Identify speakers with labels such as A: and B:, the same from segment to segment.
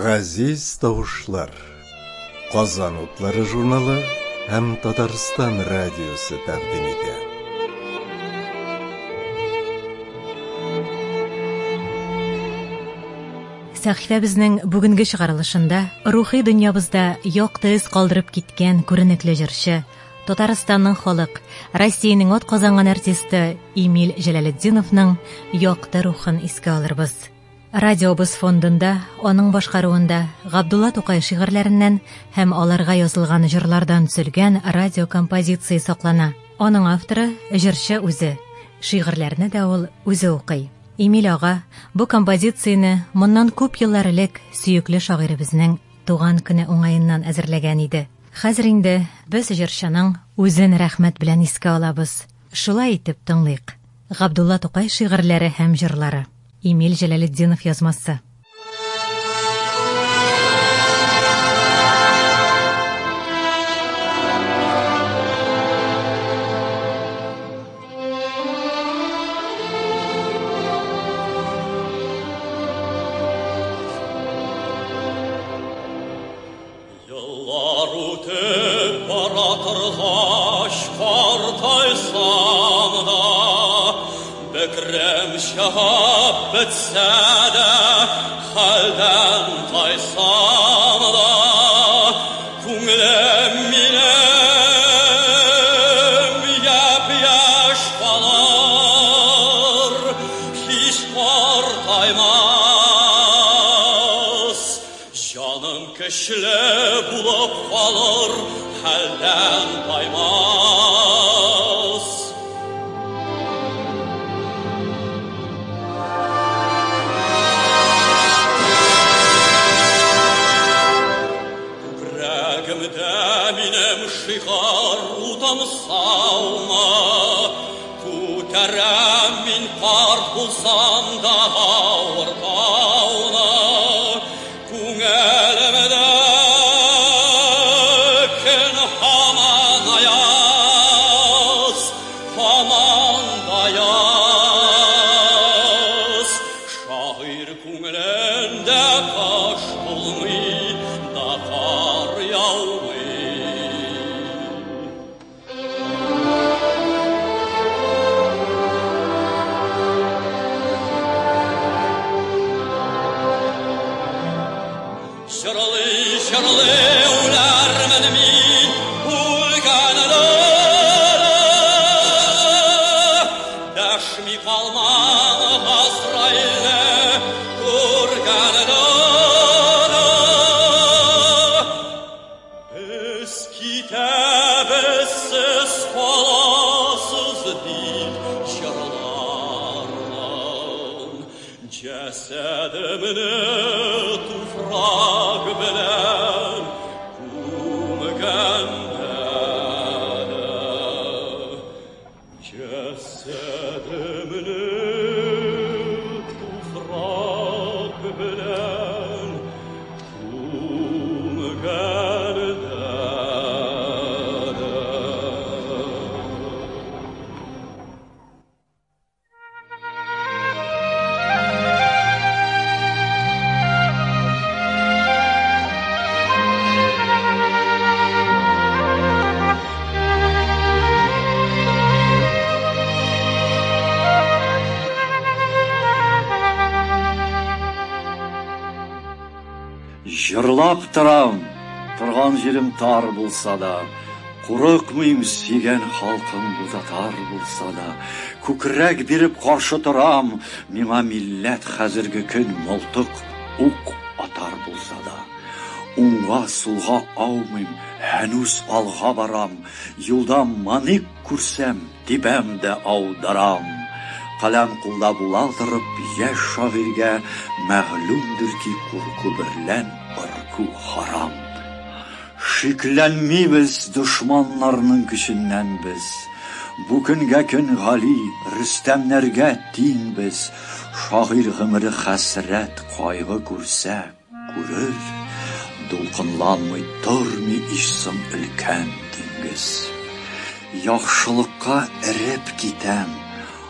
A: Ғазиз тавышлар, Қазан отлары журналы һәм Татарстан радиосы тәкъдим итә.
B: Сәхифәбезнең бүгенге чыгарылышында рухи дөньябызда якты из калдырып киткән күренекле җырчы, Татарстанның халык, Россиянең ат казанган артисты Эмиль Җәләлетдиновның якты рухын искә алырбыз. Радиобыз фондында, аның башкаруында Габдулла Тукай шигырьләреннән һәм аларга язылган җырлардан төзелгән радиокомпозиция саклана. Аның авторы җырчы үзе. Шигырьләрне дә ул үзе укый. Эмиль ага бу композицияне моннан күп еллар элек сөекле шагыйребезнең туган көне уңаеннан әзерләгән иде. Хәзер инде без җырчының үзен рәхмәт белән искә алабыз. Шулай итеп тыңлыйк. Габдулла Тукай шигырьләре һәм җырлары. Эмиль Җәләлетдинов язмасы.
C: Yıllar ötüp baratırgaç qartaysam da Bekrem şahap bitse de halden taysam da Kunglim minem yap-yaş kalır Hiç qartaymaz Canım keşle bulup kalır halden taymaz Şigar utansalma Kuterem min par bulsam da ortağına Kungelemeden haman ayaz Haman dayaz Şahir kungelende kaş bulmi Da kar yağmi Şarlı ular menemin ulganada Daşmi kalman Azrail'e kurganada Eski tebessiz falasız dil şarlardan Cesedimini tufrak bilen kumgandada Cesedimini tufrak bilen kumgandada
D: Жырлап тұрған жерім тар болса да, Қорықмайым сүйген халқым бұзатар болса да, Көкірек беріп қаршы тұрам, Миңа милләт хәзіргі күн мылтық уқ атар болса да. Оңға солға аумайым, хәнүз алға барам, Юлда маник күрсәм, дибәмді аударам. Қалам құлда бұлалтырып, яш шағирге, мәғлумдір ки қорқу бірлән ырку харам. Шикләнмибез дошманларның көченнән без. Бу көнгә көн гали, Рөстәмнәргә тиң без. Шагыйр гомере хәсрәт, кайгы күрсә, күрер. Дулкынланмый тормый ишсым өлкән диңгез. Яхшылыкка эреп китәм,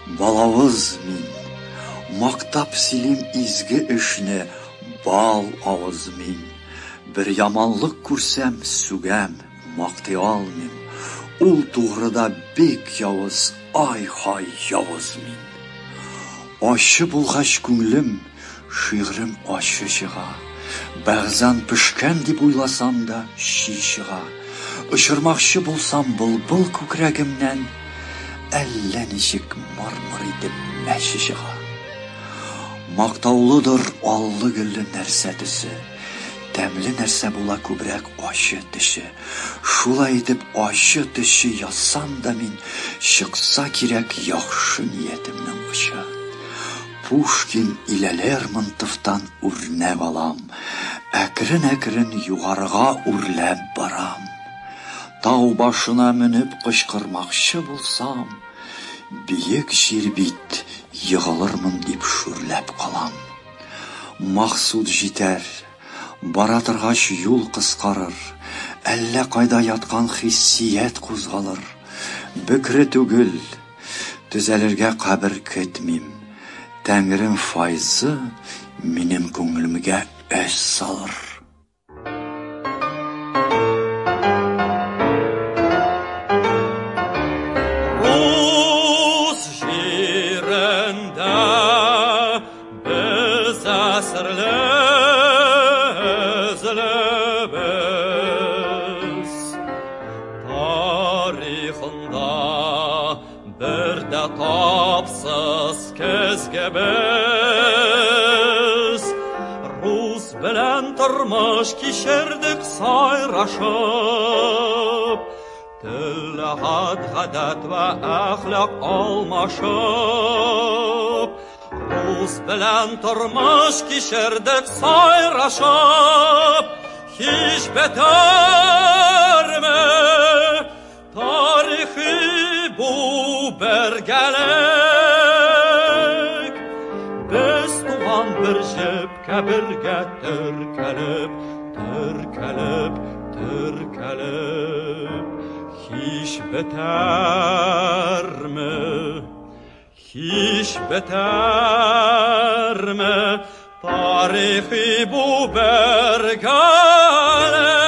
D: Балавыз мин, мактап силим изге эшне, бал авыз мин. Bir yamanlık күрсәм, сүгәм, мактый алмыйм. Ул тугрыда бик явыз, ай-хай явыз мин. Ачы булгач күңлем, шигырем ачы чыга. Бәгъзән пешкән дип уйласам да, ши чыга. Очырмакчы булсам былбыл күкрәгемнән, әллә ничек мармыр итеп мәче чыга. Мактаулыдыр аллы-гөлле нәрсә төсе. Тәмле нәрсә була күбрәк ачы теше. Шулай итеп ачы теше ясам да мин, чыкса кирәк яхшы ниятемнең очы. Пушкин иләләр мынтыфтан үрнәк алам. Әкрен-әкрен югарыга үрләп барам. Тау башына менеп кычкырмакчы булсам, биек җир бит, егылырмын дип шүрләп калам. Максуд җитәр, бара торгач юл кыскарыр, әллә кайда яткан хиссият кузгалыр. Бөкре түгел, төзәлергә кабер көтмим. Тәңрем файзы минем күңелемгә әс салыр.
C: Rus җирендә без асырлы эзләбез. Тарихында бер дә тапсыз көзгә без. Рус белән тормыш кичердек сайрашып. Телле гадәт вә әхлак алмашып. Рус белән тормыш кичердек сайрашып. Һич бетәрме тарихи бу бергәлек. Без туган бер җепкә бергә төркәлеп, төркәлеп, төркәлеп. Һич бетәрме, һич бетәрме тарихи бу бергәлек.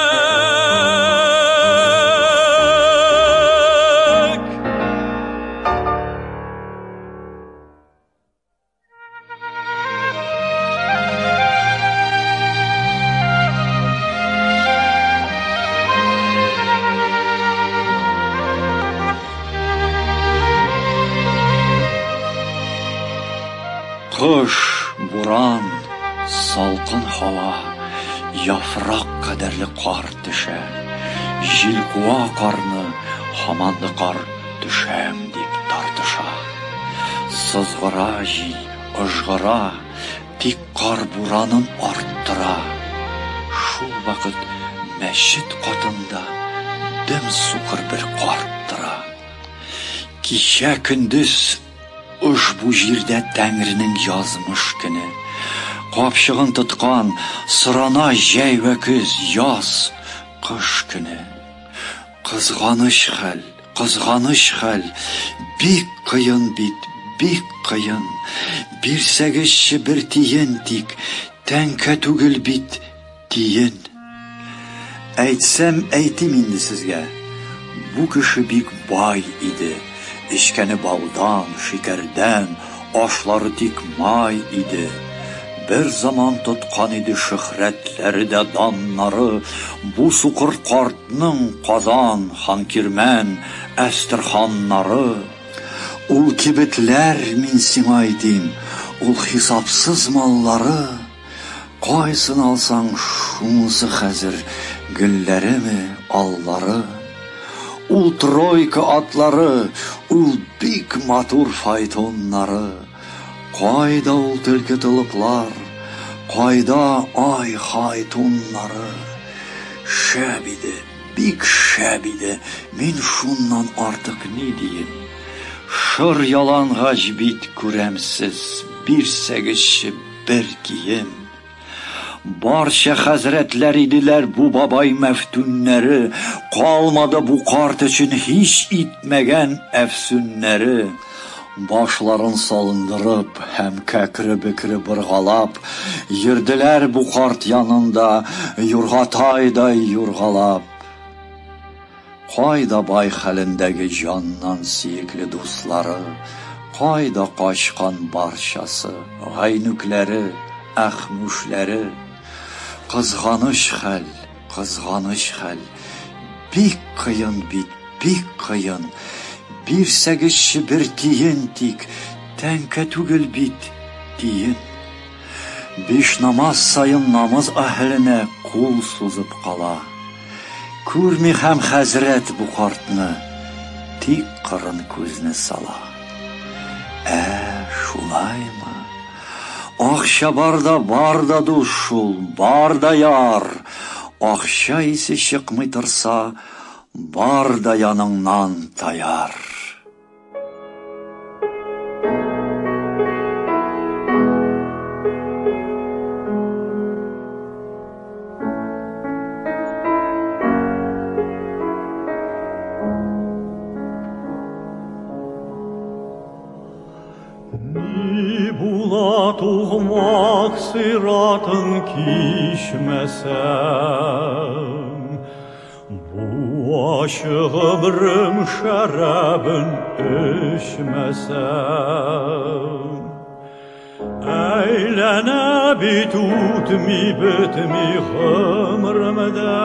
D: Кыш, буран, салкын һава, яфрак кадәрле кар төшә. Җил куа карны, һаманлы кар төшәм дип тартыша. Сызгыра җил, ыжгыра, тик кар буранын арттыра. Шул вакыт мәчет катында дөм сукыр бер карт тора. Кичә көндез Ушбу җирдә Тәңренең язмыш көне. Капчыгын тоткан, сырана җәй вә көз, яз, кыш көне. Кызганыч хәл, бик кыен бит, бик кыен. Бирсәгезче бер тиен тик, тәңкә түгел бит, тиен. Әйтсәм әйтим инде сезгә, бу кеше бик бай иде. Эчкәне балдан, шикәрдән, ашлары тик май иде. Бер заман тоткан иде шөһрәтләре дә даннары. Бу сукыр картның Казан, Ханкирмән, Әстерханнары. Ул кибетләр мин сиңа әйтим, ул хисапсыз маллары. Кайсын алсаң шунысы хәзер, гөлләреме, аллары. Ул тройка атлары, ул бик матур файтоннары. Кайда ул төлке тылыплар, кайда ай-хай туннары. Шәп иде, бик шәп иде, мин шуннан артык ни дием. Шыр ялангач бит күрәмсез, бирсәгезче бер кием. Барча хәзрәтләр иделәр бу бабай мәфтүннәре, калмады бу карт өчен һич итмәгән әфсүннәре. Башларын салындырып, һәм кәкре-бекре быргалап, йөрделәр бу карт янында, юргатайдай юргалап. Кайда бай хәлендәге җаннан сөекле дуслары, кайда качкан барчасы, гайнүкләре, әхмүшләре. Кызганыч хәл, бик кыен бит, бик кыен. Бирсәгезче бер тиен тик, тәңкә түгел бит, тиен. Биш намаз сайын намаз әһленә кул сузып кала. Күрми һәм хәзрәт бу картны, тик кырын күзне сала. Шулаймы? Акча барда душ шул, барда яр. Акча исе чыкмый торса, барда яныңнан таяр.
C: Ни була тугмак сыратың кичмәсәм, бу ашык ömrüm şәрабын эчмәсәм. Әйләнә бит үтми бетми гомремдә,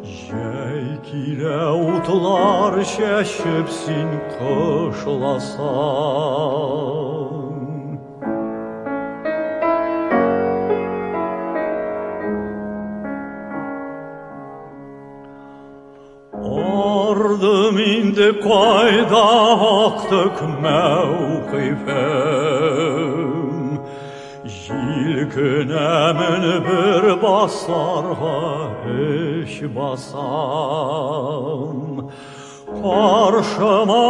C: Jäй килә утлар чәчеп син кышласаң. Ардым инде кайда актык мәүкифем, Җилкенәмен бер басарга эш басам. Каршыма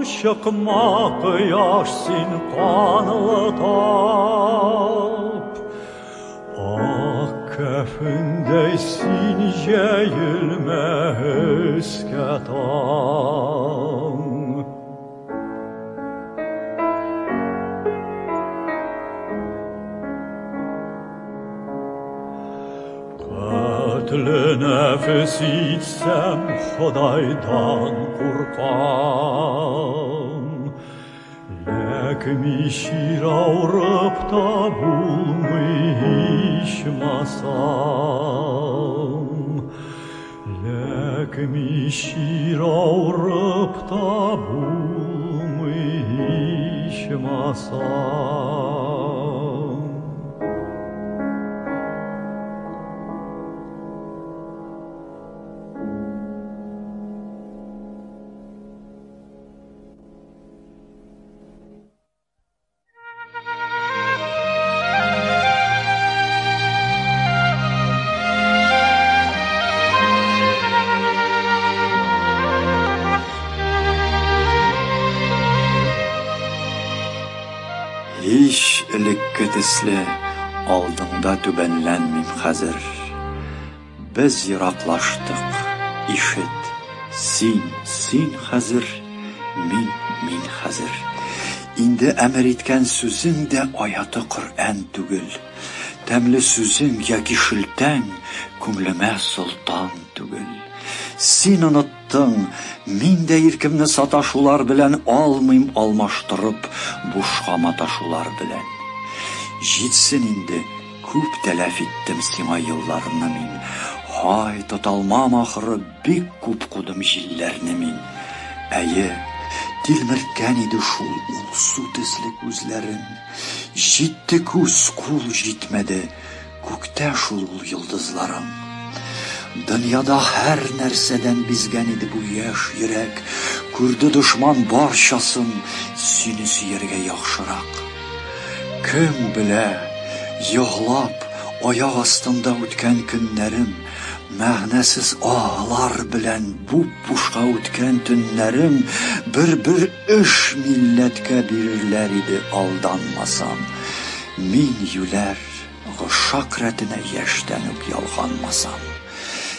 C: чыкма кояш син канлы тап, Ак кәфендәй син җәелмә өскә таң. Кәтле нәфес итсәм Ходайдан куркам, Ләкин ишир авырып та булмый ичмасам. Ләкин ишир авырып та булмый ичмасам.
D: Һич элекке төсле алдыңда түбәнләнмим хәзер. Без ераклаштык, ишет, син хәзер, мин хәзер. Инде әмер иткән сүзең дә аяты Коръән түгел. Тәмле сүзең яки шелтәң күңлемә солтан түгел. Син оныттың, мин дә иркемне саташулар белән алмыйм алмаштырып, бушка маташулар белән. Җитсен инде, күп тәләф иттем сиңа елларны мин. Хай тоталмам ахыры, бик күп кудым җилләрне мин. Әйе, тилмерткән иде шул су төсле күзләрен. Җитте күз, кул җитмәде, күктә шул йолдызларың. Дөньяда һәр нәрсәдән бизгән иде бу яшь йөрәк. Күрде дошман барчасын, сине сөяргә яхшырак. Кем белә, йоглап, аяк астында үткән көннәрем, мәгънәсез аһлар белән буп-бушка үткән төннәрем, бер эш милләткә бирерләр иде алданмасам. Мин юләр, гышак рәтенә яшьтән үк ялганмасам.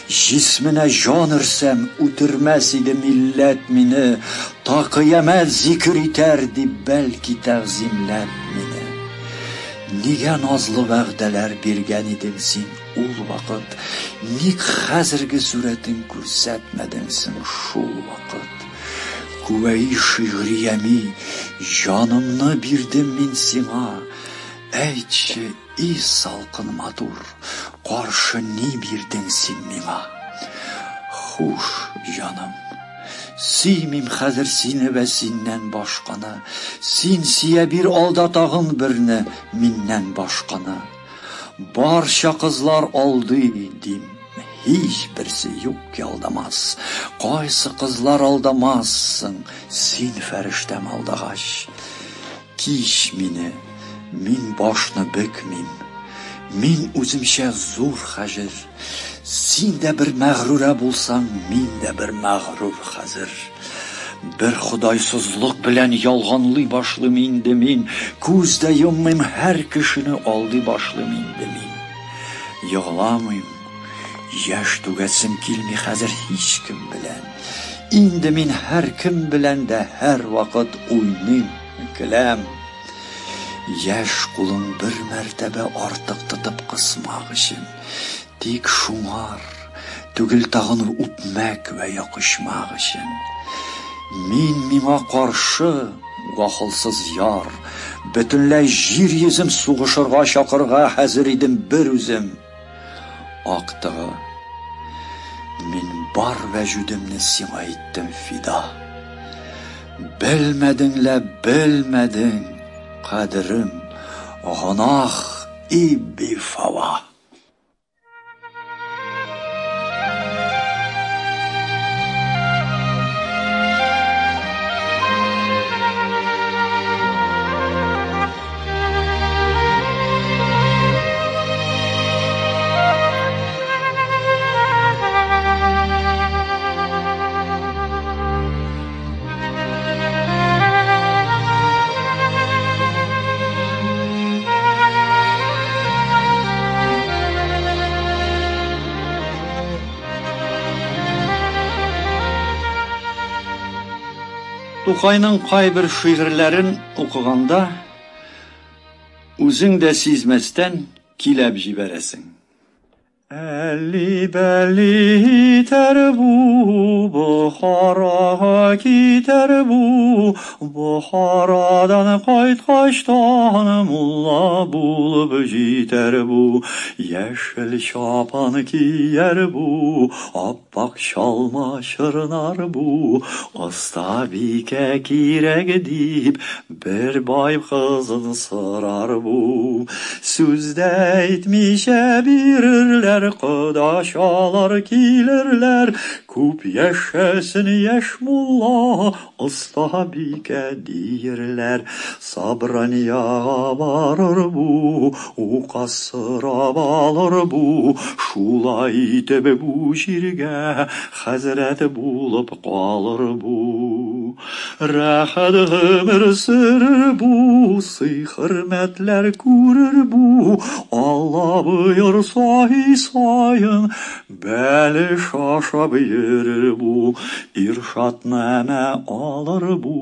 D: Jismine can irsem utirmez idi millet mini, ta kıyamet zikir iterdi belki təzimlət mini. Niyə nazlı vəğdələr birgən idin sin ul vakit, nik həzirgi surətin kürsətmədinsin şul vakit. Kuvve-i şiiriyemi, canımını birdim min sina, eyçi i salkın madur, karşı ni birdin sin mina. Huş canım, simim hazır sini ve sinnen başkanı, sinsiye bir aldatağın birine minnen başkanı. Barşa kızlar aldı idim, hiçbirisi yok ki aldamaz. Qaysı kızlar aldamazsın, sin feriştem aldağaş. Kiş mini, min başını bükmim, min üzümşe zor hacır. Sin de bir məğrure bulsan, min de bir məğrur hazır. Bir xudaysızlık bilen yalğanlı başlım indi min, Kuzda yummim her kişini aldı başlım indi min. Yığlamayım, yaş tügetsim kilmi hazır hiç kim bilen. İndi min her kim bilen de her vakit oynayım, gülem. Yaş kulun bir mertebe artık tutup kısmak için, dik şunar, tügül tağını upmek ve yakışmak için. Min mima karşı, gahılsız yar, bütünley jir yüzüm suğuşurga şakırga hazır idim bir üzüm. Aktığı, min bar vücudumni sina ettim fida. Bilmedinle bilmedin, kadrim, gınah ibbi fava. Toqayның qay bir şiirlərin oxuğanda özün də sizməzdən kiləb jibərəsin. Əli bəli itər bu, Buxarağa kitər bu, Buxaradan qaytqaşdan mulla bulub jitər bu, Yeşil şapan kiyər bu, Abbaq şalma şırnar bu, Astabikə kirək deyib, bir bayb qızın sırar bu, Sözdə etmişə birirlər, Qıdaşalar kilirlər, Kup yaşasın yaş mulla, Astabikə deyirlər, Sabraniyağa varır bu, O qasıra balır bu, Şulay itib bu jirgə, Həzrət bulub qalır bu. Rahat ömür sürür bu, Sıy hürmetlər görür bu, Allah buyursa sayın, Bəli şaşab yürür bu, İrşadnamə alır bu,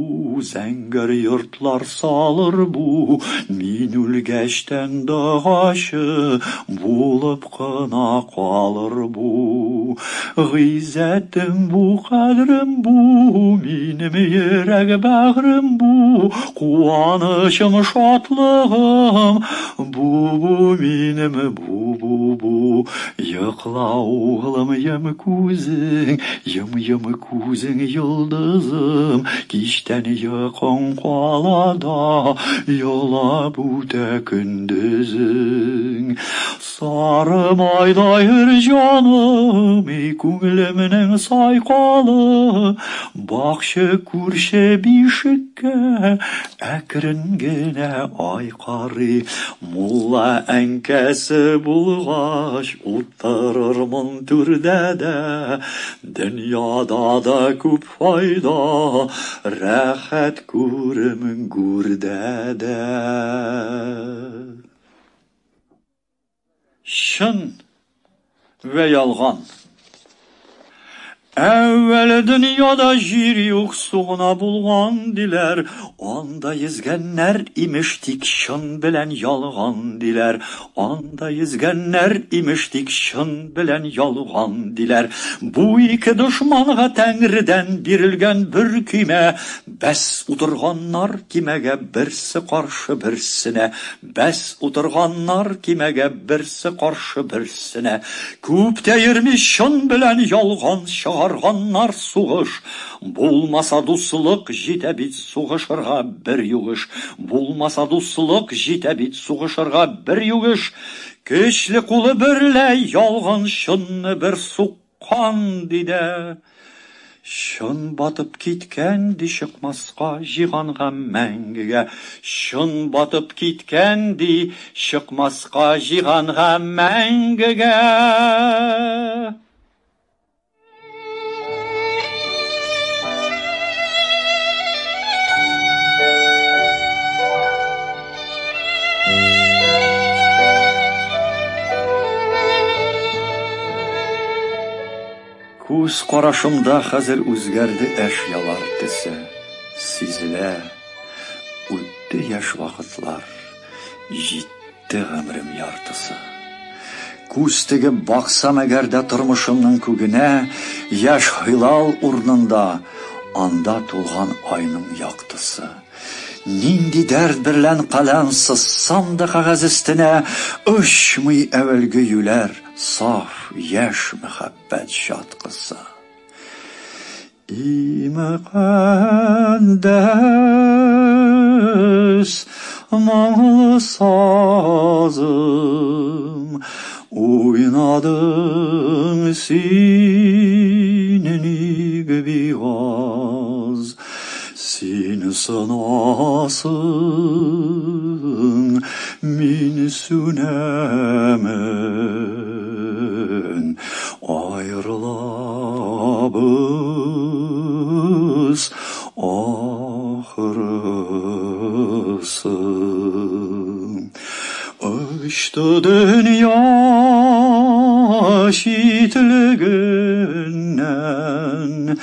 D: Zəngər yurtlar salır bu, Minül gəşdən dağaşı, Bulub qına qalır bu. G'izzətim bu, qədrim bu, Minim yürək bəğrim bu, Quanışım şadlığım, Bu minim bu, Yıqla oğlum yem kuzin yıldızım, Kişten yıqın qalada, Yola bu da gündüzün. Sarım aylayır canım, Künglümün sayqalı, Baxşı kurşe bişikə, Əkringine ayqarı, Mulla ənkəsi bulğaş, Uttırırmın türdə də, Dünyada da küp fayda, Rəxət görümün gürdə də. Şın ve yalğan Evvel dünyada jir yok suğuna bulgan diler. Onda yüzgenler imiştik şın bilen yalgan diler. Onda yüzgenler imiştik şın bilen yalgan diler. Bu iki düşmanğa Tengri'den birilgen bir küme. Bes uturganlar kimege birsi karşı birsine. Bes uturganlar kimege birsi karşı birsine. Küp değirmiş şın bilen yalgan şağırganlar suğuş. Bulmasa dusılık jite bit suğuşırga bir yuğuş. Bulmasa dusılık jite bit suğuşırga bir yuğuş. Keşli kulu birle yalgan şınны bir suqqan dide. Şın batıp kitkendi çıkmasqa jiğanğa мәңгіге. Şın batıp kitkendi çıkmasqa jiğanğa мәңгіге. Күз карашымда хәзер үзгәрде әшялар төсе. Сизелә, үтте яшь вакытлар, җитте гомрем яртысы. Күз тегеп баксам әгәр дә тормышымның күгенә, яшь хилал урнында, анда тулган айның яктысы. Нинди дәрт берлән каләм сызсам да кагаз өстенә, очмый әвәлге юләр, saf, yaş mühabbet şatkısı. İmekəndes mağlı sazım, oynadım sinini biraz. Sin sınasın, min sünemen. Ayrılabız ahırısı. Açtı dünya şitliğinden,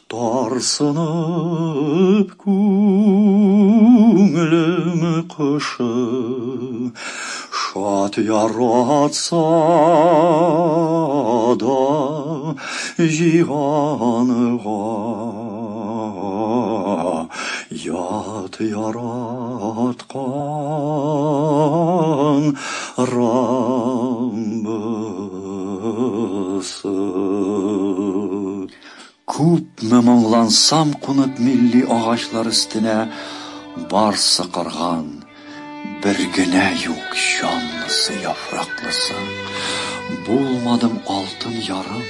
D: tarsınıp күңілім кышы. Şat yaratsa da jiğanığa, yat yaratkan Rabbısı. Күпме моңлансам кунып милли агачлар өстенә, бар сыкырган, бер генә юк җанлысы, яфраклысы. Булмадым алтын ярым,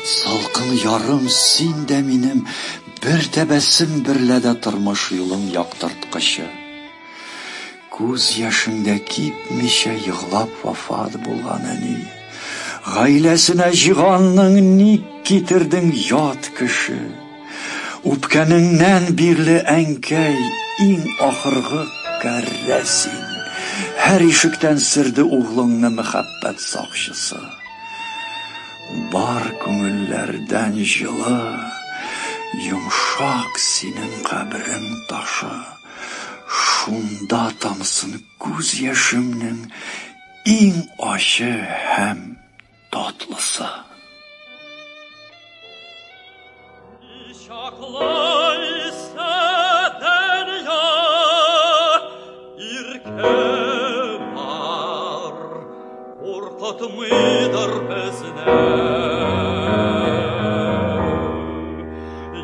D: салкын ярым, син дә минем, бер тәбәссем берлә дә тормыш юлым яктырткычы. Күз яшеңдә кипмичә йыглап вафат булган әни, гаиләсенә җиганның ник китердең ят кеше. Үпкәнеңнән бирле әнкәй иң ахыргы кәррәсин. Һәр ишектән сирде углыңны мәхәббәт сакчысы. Бар күңелләрдән җылы, йомшак синең каберең ташы. Шунда тамсын күз яшемнең иң ачы һәм татлысы.
C: Şaklaysa derya irke var, korkutmıdır bizne.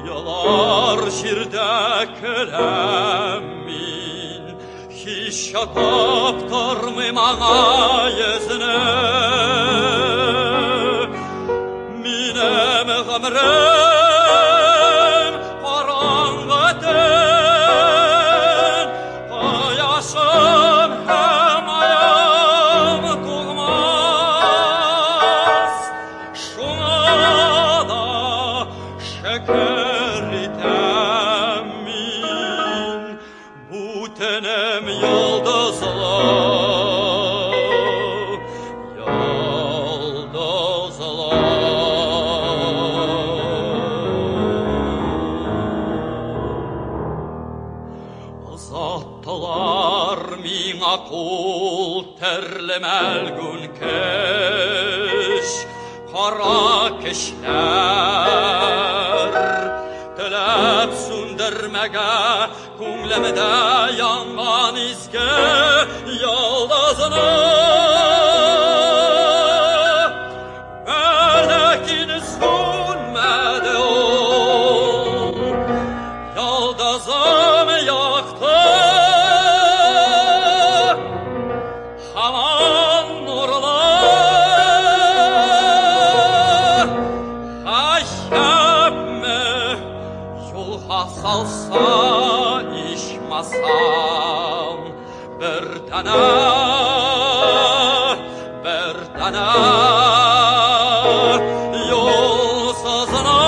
C: Yalar şirde kelemin, hiç şataptırmım ana yüzüne. Minem gamrem Озаттылар миңа кул терлемәлгүн кеш, кара кешләр. Теләп сүндермәгә күңлемдә янган изге ялдызны. Ләкин сүнмәде ул, ялдызым яқты. Һаман нурлы, гаҗәпме, юлга салса ичмасам, бер тәнә yolsuzuna.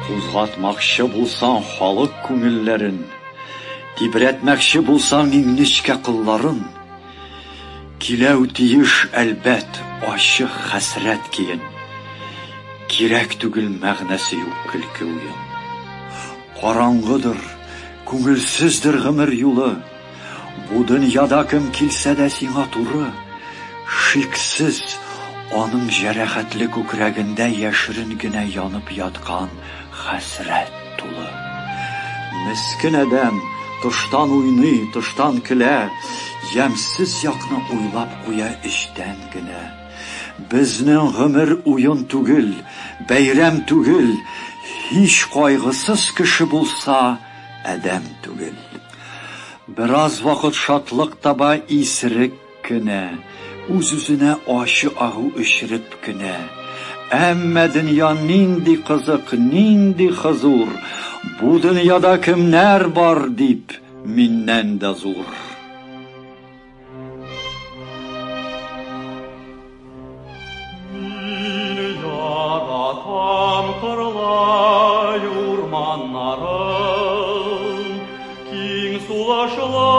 D: Кузгатмакчы булсаң халык күңелләрен, тибрәтмәкче булсаң иннечкә кылларын, киләү тиеш әлбәт ачы хәсрәт киен, кирәк түгел мәгънәсе юк көлке уен. Караңгыдыр, күңелсездер гомер юлы, бу дөньяда кем килсә дә сиңа туры, шиксез аның җәрәхәтле күкрәгендә яшерен генә янып яткан хәсрәт тулы. Мескен адәм тыштан уйный, тыштан көлә, ямсыз якны уйлап куя эчтән генә. Безнең гомер уен түгел, бәйрәм түгел, һич кайгысыз кеше булса адәм түгел. Бераз вакыт шатлык таба исерек кенә, үз-үзенә ачы агу эчреп кенә. Әмма дөнья нинди кызык, нинди хозур, бу дөньяда кемнәр бар дип миннән дә зур.
C: Мин яратам кырлай урманнарын, киң сулашлы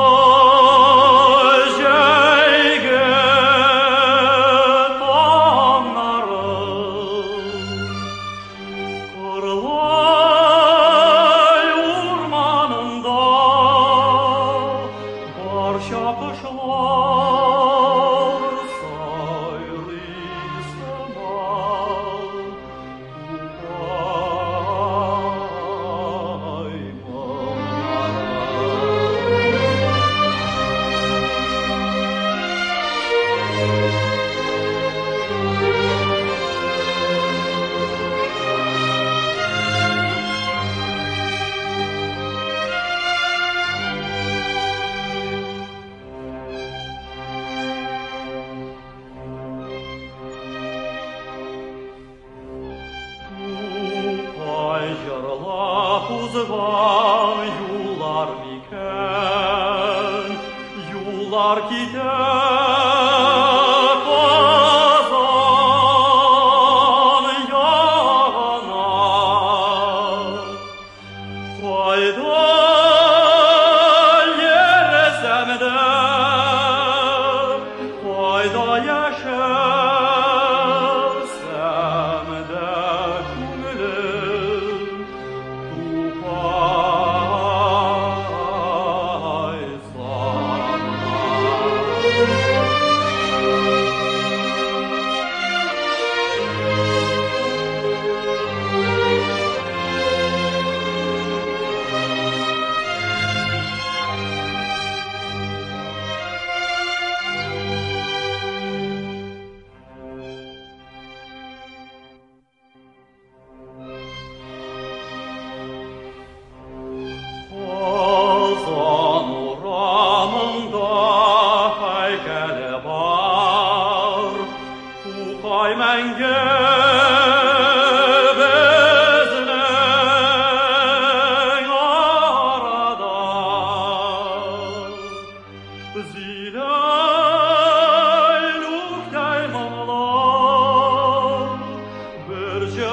C: Yollar gider Kazan yağına, fayda yersem de, fayda yaşarsam de gönlüm bir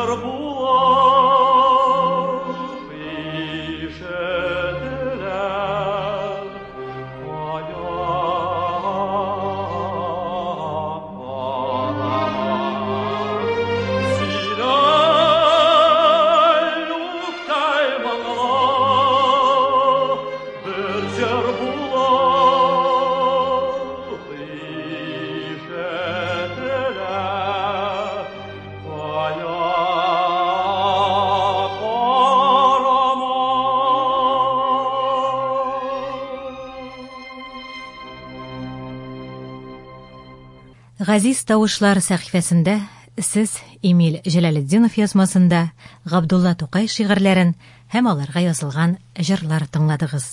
B: Газиз тавышлар сәхифәсендә сез Эмиль Җәләлетдинов язмасында Габдулла Тукай шигырьләрен һәм аларга язылган җырлар тыңладыгыз.